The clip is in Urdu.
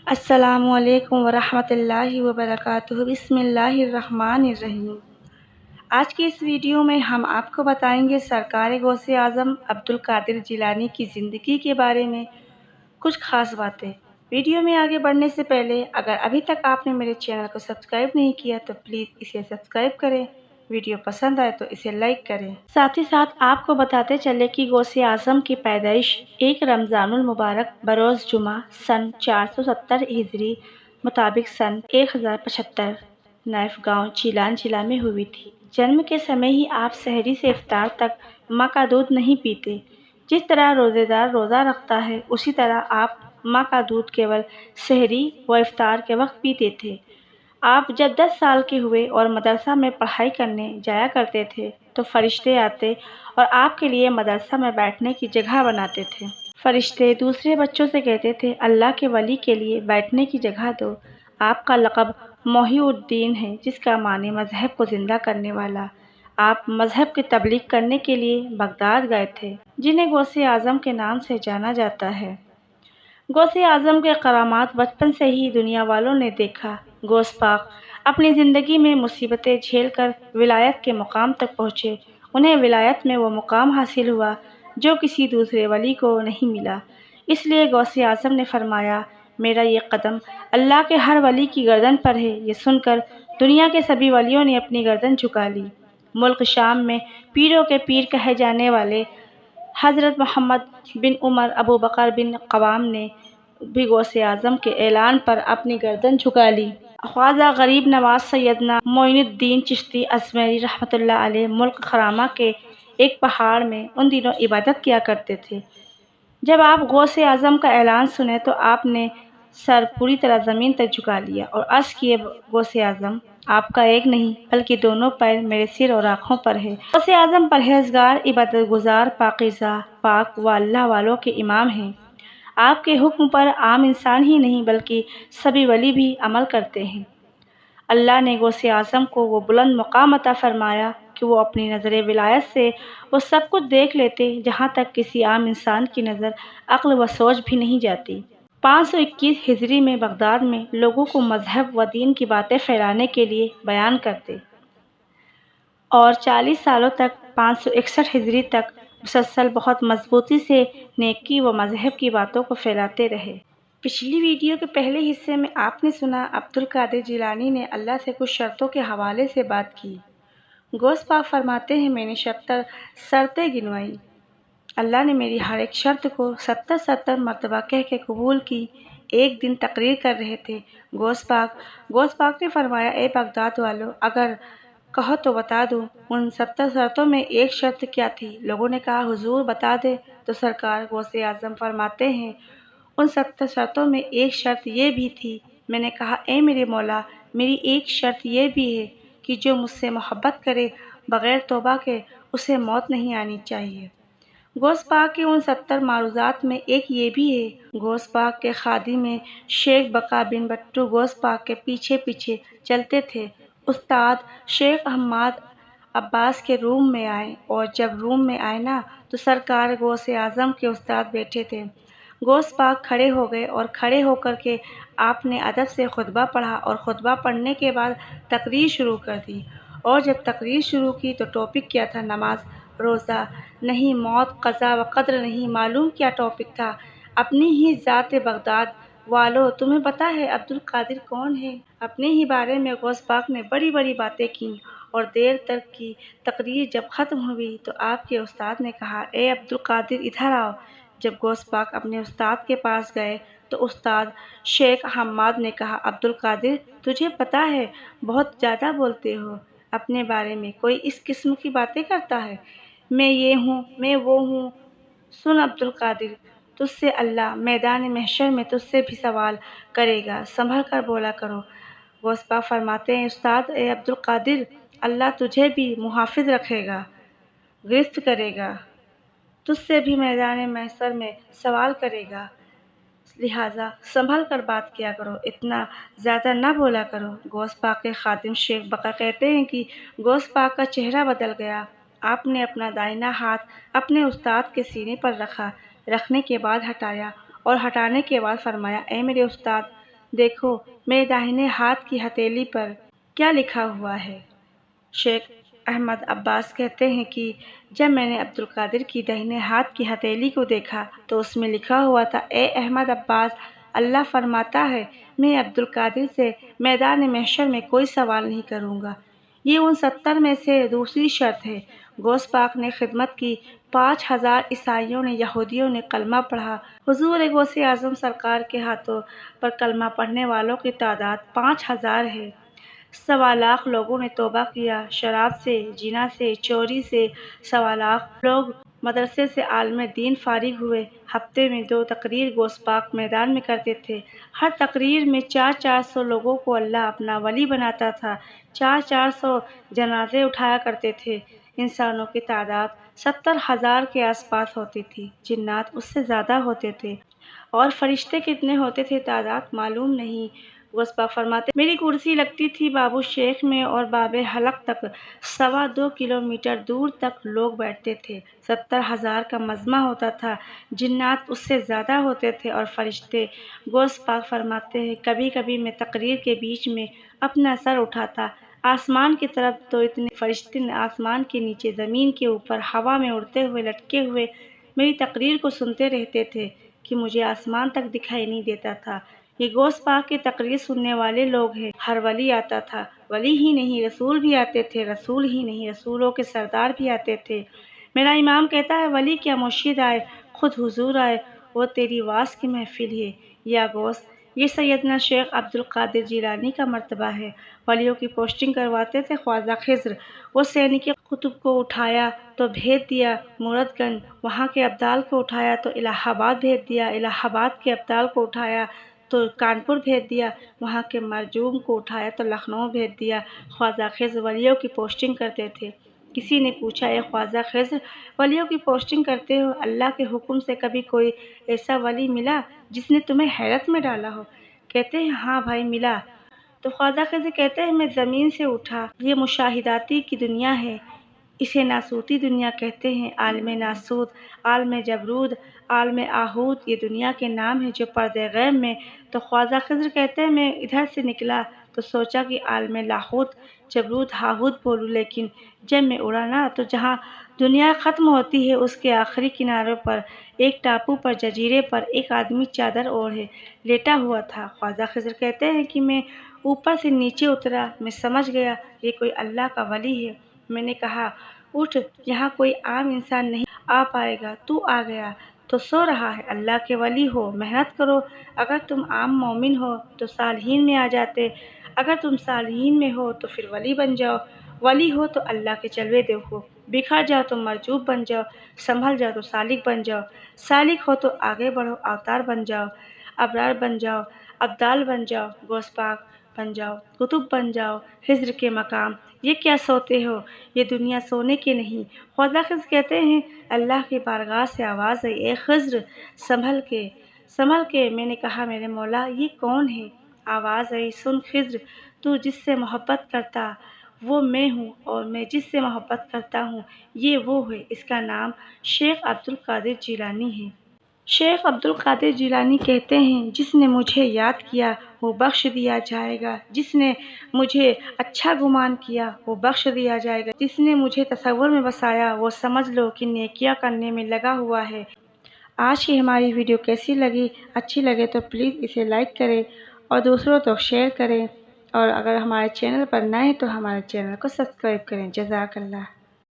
السلام علیکم ورحمۃ اللہ وبرکاتہ۔ بسم اللہ الرحمن الرحیم۔ آج کی اس ویڈیو میں ہم آپ کو بتائیں گے سرکار غوث اعظم عبدالقادر جیلانی کی زندگی کے بارے میں کچھ خاص باتیں۔ ویڈیو میں آگے بڑھنے سے پہلے اگر ابھی تک آپ نے میرے چینل کو سبسکرائب نہیں کیا تو پلیز اسے سبسکرائب کریں، ویڈیو پسند آئے تو اسے لائک کریں۔ ساتھ ہی ساتھ آپ کو بتاتے چلے کہ غوث اعظم کی پیدائش 1 رمضان المبارک بروز جمعہ سن 470 ہجری مطابق سن 1075 نیف گاؤں چیلان ضلع میں ہوئی تھی۔ جنم کے سمے ہی آپ سحری سے افطار تک ماں کا دودھ نہیں پیتے۔ جس طرح روزے دار روزہ رکھتا ہے اسی طرح آپ ماں کا دودھ کیول سحری و افطار کے وقت پیتے تھے۔ آپ جب 10 سال کے ہوئے اور مدرسہ میں پڑھائی کرنے جایا کرتے تھے تو فرشتے آتے اور آپ کے لیے مدرسہ میں بیٹھنے کی جگہ بناتے تھے۔ فرشتے دوسرے بچوں سے کہتے تھے اللہ کے ولی کے لیے بیٹھنے کی جگہ دو۔ آپ کا لقب محی الدین ہے جس کا معنی مذہب کو زندہ کرنے والا۔ آپ مذہب کی تبلیغ کرنے کے لیے بغداد گئے تھے جنہیں غوث اعظم کے نام سے جانا جاتا ہے۔ غوث اعظم کے کرامات بچپن سے ہی دنیا والوں نے دیکھا۔ غوث پاک اپنی زندگی میں مصیبتیں جھیل کر ولایت کے مقام تک پہنچے۔ انہیں ولایت میں وہ مقام حاصل ہوا جو کسی دوسرے ولی کو نہیں ملا۔ اس لیے غوث اعظم نے فرمایا میرا یہ قدم اللہ کے ہر ولی کی گردن پر ہے۔ یہ سن کر دنیا کے سبھی ولیوں نے اپنی گردن جھکا لی۔ ملک شام میں پیروں کے پیر کہے جانے والے حضرت محمد بن عمر ابو بکر بن قوام نے بھی غوث اعظم کے اعلان پر اپنی گردن جھکا لی۔ خواجہ غریب نواز سیدنا معین الدین چشتی ازمیری رحمۃ اللہ علیہ ملک خرامہ کے ایک پہاڑ میں ان دنوں عبادت کیا کرتے تھے۔ جب آپ غوث اعظم کا اعلان سنے تو آپ نے سر پوری طرح زمین تک جھکا لیا اور عرض کیے غوث اعظم آپ کا ایک نہیں بلکہ دونوں پیر میرے سر اور آنکھوں پر ہے۔ غوث اعظم پرہیزگار، عبادت گزار، پاکیزہ، پاک و اللہ والوں کے امام ہیں۔ آپ کے حکم پر عام انسان ہی نہیں بلکہ سبھی ولی بھی عمل کرتے ہیں۔ اللہ نے غوث اعظم کو وہ بلند مقام عطا فرمایا کہ وہ اپنی نظر ولایت سے وہ سب کچھ دیکھ لیتے جہاں تک کسی عام انسان کی نظر عقل و سوچ بھی نہیں جاتی۔ 521 ہجری میں بغداد میں لوگوں کو مذہب و دین کی باتیں پھیلانے کے لیے بیان کرتے اور 40 سالوں تک 561 ہجری تک مسلسل بہت مضبوطی سے نیکی و مذہب کی باتوں کو پھیلاتے رہے۔ پچھلی ویڈیو کے پہلے حصے میں آپ نے سنا عبدالقادر جیلانی نے اللہ سے کچھ شرطوں کے حوالے سے بات کی۔ غوث پاک فرماتے ہیں میں نے 70 شرطیں گنوائی۔ اللہ نے میری ہر ایک شرط کو 70 مرتبہ کہہ کے قبول کی۔ ایک دن تقریر کر رہے تھے غوث پاک نے فرمایا اے بغداد والو اگر کہو تو بتا دوں ان 70 شرطوں میں ایک شرط کیا تھی؟ لوگوں نے کہا حضور بتا دیں تو سرکار غوث اعظم فرماتے ہیں ان 70 شرطوں میں ایک شرط یہ بھی تھی۔ میں نے کہا اے میرے مولا میری ایک شرط یہ بھی ہے کہ جو مجھ سے محبت کرے بغیر توبہ کے اسے موت نہیں آنی چاہیے۔ غوث پاک کے ان 70 معروضات میں ایک یہ بھی ہے۔ غوث پاک کے خادم شیخ بقا بن بٹو غوث پاک کے پیچھے پیچھے چلتے تھے۔ استاد شیخ حماد عباس کے روم میں آئے اور جب روم میں آئے نا تو سرکار غوث اعظم کے استاد بیٹھے تھے۔ غوث پاک کھڑے ہو گئے اور کھڑے ہو کر کے آپ نے ادب سے خطبہ پڑھا اور خطبہ پڑھنے کے بعد تقریر شروع کر دی اور جب تقریر شروع کی تو ٹاپک کیا تھا؟ نماز، روزہ نہیں، موت، قضا و قدر نہیں۔ معلوم کیا ٹاپک تھا؟ اپنی ہی ذات بغداد والو تمہیں پتہ ہے عبدالقادر کون ہے؟ اپنے ہی بارے میں غوث پاک نے بڑی بڑی باتیں کیں اور دیر تک کی تقریر جب ختم ہوئی تو آپ کے استاد نے کہا اے عبدالقادر ادھر آؤ۔ جب غوث پاک اپنے استاد کے پاس گئے تو استاد شیخ حماد نے کہا عبدالقادر تجھے پتہ ہے بہت زیادہ بولتے ہو اپنے بارے میں، کوئی اس قسم کی باتیں کرتا ہے میں یہ ہوں میں وہ ہوں۔ سن عبدالقادر تجھ سے اللہ میدان محشر میں تجھ سے بھی سوال کرے گا، سنبھل کر بولا کرو۔ غوث پاک فرماتے ہیں استاد اے عبدالقادر اللہ تجھے بھی محافظ رکھے گا، گرفت کرے گا، تجھ سے بھی میدان محشر میں سوال کرے گا، لہٰذا سنبھل کر بات کیا کرو، اتنا زیادہ نہ بولا کرو۔ غوث پاک کے خادم شیخ بقا کہتے ہیں کہ غوث پاک کا چہرہ بدل گیا۔ آپ نے اپنا دائیں ہاتھ اپنے استاد کے سینے پر رکھا، رکھنے کے بعد ہٹایا اور ہٹانے کے بعد فرمایا اے میرے استاد دیکھو میرے داہنے ہاتھ کی ہتھیلی پر کیا لکھا ہوا ہے۔ شیخ احمد عباس کہتے ہیں کہ جب میں نے عبدالقادر کی داہنے ہاتھ کی ہتھیلی کو دیکھا تو اس میں لکھا ہوا تھا، اے احمد عباس، اللہ فرماتا ہے میں عبدالقادر سے میدان محشر میں کوئی سوال نہیں کروں گا۔ یہ ان 70 میں سے دوسری شرط ہے۔ غوث پاک نے خدمت کی، 5000 عیسائیوں نے، یہودیوں نے کلمہ پڑھا۔ حضور غوث اعظم سرکار کے ہاتھوں پر کلمہ پڑھنے والوں کی تعداد 5000 ہے۔ 1.25 لاکھ لوگوں نے توبہ کیا، شراب سے، زنا سے، چوری سے 1.25 لاکھ لوگ مدرسے سے عالم دین فارغ ہوئے۔ ہفتے میں 2 تقریر غوث پاک میدان میں کرتے تھے۔ ہر تقریر میں 400 لوگوں کو اللہ اپنا ولی بناتا تھا۔ 400 جنازے اٹھایا کرتے تھے۔ انسانوں کی تعداد 70,000 کے آس پاس ہوتی تھی، جنات اس سے زیادہ ہوتے تھے، اور فرشتے کتنے ہوتے تھے تعداد معلوم نہیں۔ غوث پاک فرماتے میری کرسی لگتی تھی بابو شیخ میں اور باب حلق تک 2.25 کلومیٹر دور تک لوگ بیٹھتے تھے۔ 70,000 کا مجمع ہوتا تھا، جنات اس سے زیادہ ہوتے تھے اور فرشتے۔ غوث پاک فرماتے ہیں کبھی کبھی میں تقریر کے بیچ میں اپنا سر اٹھاتا آسمان کی طرف تو اتنے فرشتے آسمان کے نیچے، زمین کے اوپر، ہوا میں اڑتے ہوئے، لٹکے ہوئے میری تقریر کو سنتے رہتے تھے کہ مجھے آسمان تک دکھائی نہیں دیتا تھا۔ یہ غوث پاک کی تقریر سننے والے لوگ ہیں۔ ہر ولی آتا تھا، ولی ہی نہیں رسول بھی آتے تھے، رسول ہی نہیں رسولوں کے سردار بھی آتے تھے۔ میرا امام کہتا ہے ولی کیا مرشد آئے، خود حضور آئے، وہ تیری واس کی محفل ہے یا غوث۔ یہ سیدنا شیخ عبدالقادر جیلانی کا مرتبہ ہے۔ ولیوں کی پوسٹنگ کرواتے تھے خواجہ خضر۔ وہ سینی کے قطب کو اٹھایا تو بھیج دیا مورد گنج، وہاں کے ابدال کو اٹھایا تو الہ آباد بھیج دیا، الہ آباد کے ابدال کو اٹھایا تو کانپور بھیج دیا، وہاں کے مرجوم کو اٹھایا تو لکھنؤ بھیج دیا۔ خواجہ خضر ولیوں کی پوسٹنگ کرتے تھے۔ کسی نے پوچھا اے خواجہ خضر، ولیوں کی پوسٹنگ کرتے ہو، اللہ کے حکم سے کبھی کوئی ایسا ولی ملا جس نے تمہیں حیرت میں ڈالا ہو؟ کہتے ہیں ہاں بھائی ملا۔ تو خواجہ خضر کہتے ہیں میں زمین سے اٹھا، یہ مشاہداتی کی دنیا ہے، اسے ناسوتی دنیا کہتے ہیں۔ عالم ناسوت، عالم جبرود، عالم آہوت، یہ دنیا کے نام ہیں جو پردہ غیب میں۔ تو خواجہ خضر کہتے ہیں میں ادھر سے نکلا تو سوچا کہ عالم لاہوت، جبروت، ہاہوت بولوں، لیکن جب میں اڑا نا تو جہاں دنیا ختم ہوتی ہے اس کے آخری کناروں پر ایک ٹاپو پر، جزیرے پر، ایک آدمی چادر اوڑھے لیٹا ہوا تھا۔ خواجہ خضر کہتے ہیں کہ میں اوپر سے نیچے اترا، میں سمجھ گیا یہ کوئی اللہ کا ولی ہے۔ میں نے کہا اٹھ، یہاں کوئی عام انسان نہیں آ پائے گا، تو آ گیا تو سو رہا ہے، اللہ کے ولی ہو، محنت کرو۔ اگر تم عام مومن ہو تو صالحین میں آ جاتے، اگر تم صالحین میں ہو تو پھر ولی بن جاؤ، ولی ہو تو اللہ کے جلوے دیکھو، بکھر جاؤ تو مرجوب بن جاؤ، سنبھل جاؤ تو سالک بن جاؤ، سالک ہو تو آگے بڑھو، اوتار بن جاؤ، ابرار بن جاؤ، ابدال بن جاؤ، غوث پاک بن جاؤ، قطب بن جاؤ، خضر کے مقام۔ یہ کیا سوتے ہو، یہ دنیا سونے کے نہیں۔ خواجہ خضر کہتے ہیں اللہ کی بارگاہ سے آواز آئی اے خضر سنبھل کے، سنبھل کے۔ میں نے کہا میرے مولا یہ کون ہے؟ آواز آئی سن خضر، تو جس سے محبت کرتا وہ میں ہوں اور میں جس سے محبت کرتا ہوں یہ وہ ہے، اس کا نام شیخ عبدالقادر جیلانی ہے۔ شیخ عبدالقادر جیلانی کہتے ہیں جس نے مجھے یاد کیا وہ بخش دیا جائے گا، جس نے مجھے اچھا گمان کیا وہ بخش دیا جائے گا، جس نے مجھے تصور میں بسایا وہ سمجھ لو کہ نیکیاں کرنے میں لگا ہوا ہے۔ آج کی ہماری ویڈیو کیسی لگی؟ اچھی لگے تو پلیز اسے لائک کریں اور دوسروں تک شیئر کریں، اور اگر ہمارے چینل پر نئے ہیں تو ہمارے چینل کو سبسکرائب کریں۔ جزاک اللہ۔